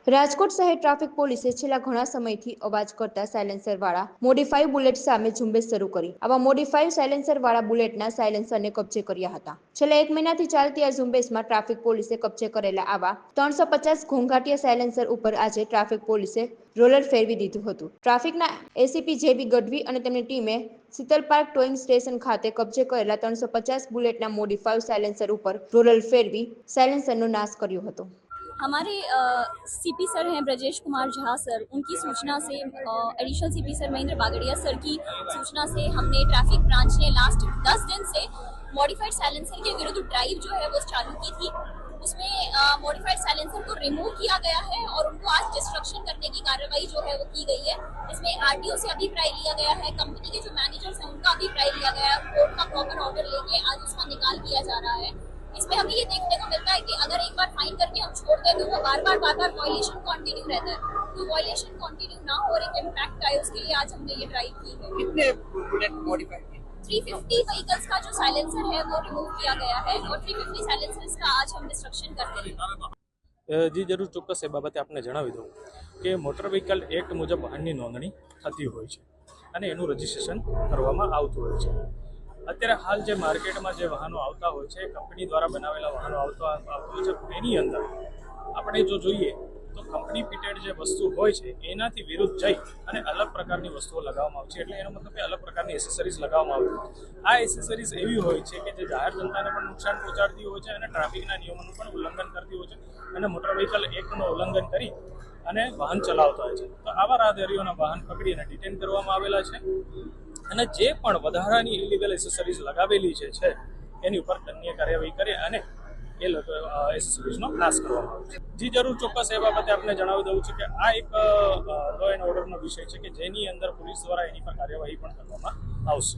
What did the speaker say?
રાજકોટ શહેર ટ્રાફિક પોલીસે છેલ્લા ઘણા સમયથી અવાજ કરતા સાયલેન્સરવાળા મોડિફાઈડ બુલેટ સામે ઝુંબેશ શરૂ કરી આવા મોડિફાઈડ સાયલેન્સરવાળા બુલેટના સાયલેન્સરને કબજે કર્યા હતા। છેલ્લા 1 મહિનાથી ચાલતી આ ઝુંબેશમાં ટ્રાફિક પોલીસે કબજે કરેલા આવા 350 ઘોંઘાટિયા સાયલેન્સર ઉપર આજે ટ્રાફિક પોલીસે રોલર ફેરવી દીધું હતું। ટ્રાફિકના એસીપી જેબી ગઢવી અને તેમની ટીમે શીતલ પાર્ક ટોઈંગ સ્ટેશન ખાતે કબજે કરેલા 350 बुलेटના મોડિફાઈડ साइलेंसर ઉપર रोलर फेरवी साइलेंसरનો नाश કર્યો હતો। हमारे सीपी सर हैं ब्रजेश कुमार झा सर, उनकी सूचना से additional CP sir Mahendra Bagadia sir की सूचना से हमने ट्रैफिक ब्रांच ने लास्ट 10 दिन से मॉडिफाइड साइलेंसर के विरुद्ध ड्राइव जो है वो चालू की थी। उसमें मॉडिफाइड साइलेंसर को रिमूव किया गया है और उनको आज डिस्ट्रक्शन करने की कार्रवाई जो है वो की गई है। इसमें आरटीओ से अभिप्राय लिया गया है, कंपनी के जो मैनेजर्स हैं उनका अभिप्राय लिया गया है, कोर्ट का प्रॉपर ऑर्डर लेके आज उसका निकाल किया जा रहा है। इसमें हमें ये देखने को मिलता है कि अगर एक बार फाइन करके हम छोड़ते हैं तो वो बार बार वॉयलेशन कंटिन्यू रहता है। तो वॉयलेशन कंटिन्यू ना हो और एक इम्पैक्ट आए उसके लिए आज हमने ये ड्राइव की है। कितने बुलेट मॉडिफाइड किए? 350 व्हीकल्स का जो साइलेंसर है वो रिमूव किया गया है और 350 साइलेंसर्स का आज हम डिस्ट्रक्शन करते हैं। जी जरूर ચોક્કસ એ બાબતે આપને જણાવી દઉં કે મોટર વ્હીકલ એક્ટ મુજબ વાહનની નોંધણી થતી હોય છે અને એનું રજિસ્ટ્રેશન કરવામાં આવતું હોય છે। અત્યારે હાલ જે માર્કેટમાં જે વાહનો આવતા હોય છે કંપની દ્વારા બનાવેલા વાહનો આવતા હોય છે એની અંદર આપણે જો જોઈએ તો કંપની ફિટેડ જે વસ્તુ હોય છે એનાથી વિરુદ્ધ જઈ અને અલગ પ્રકારની વસ્તુઓ લગાવવામાં આવે છે। એટલે એનો મતલબ કે અલગ પ્રકારની એસેસરીઝ લગાવવામાં આવે છે। આ એસેસરીઝ એવી હોય છે કે જે જાહેર જનતાને પણ નુકસાન પહોંચાડતી હોય છે અને ટ્રાફિકના નિયમોનું પણ ઉલ્લંઘન કરતી હોય છે અને મોટર વ્હીકલ એક્ટનું ઉલ્લંઘન કરી અને વાહન ચલાવતા હોય છે। તો આવા રાહદારીઓના વાહન પકડી અને ડિટેન કરવામાં આવેલા છે અને જે પણ વધારાની ઇલીગલ એસેસરીઝ લગાવેલી છે એની ઉપર દંડનીય કાર્યવાહી કરે અને એ એસેસરીઝનો નાશ કરવામાં આવે છે। જી જરૂર ચોક્કસ એ બાબતે આપણે જણાવી દઉં છું કે આ એક લો એન્ડ ઓર્ડરનો વિષય છે કે જેની અંદર પોલીસ દ્વારા એની પર કાર્યવાહી પણ કરવામાં આવશે।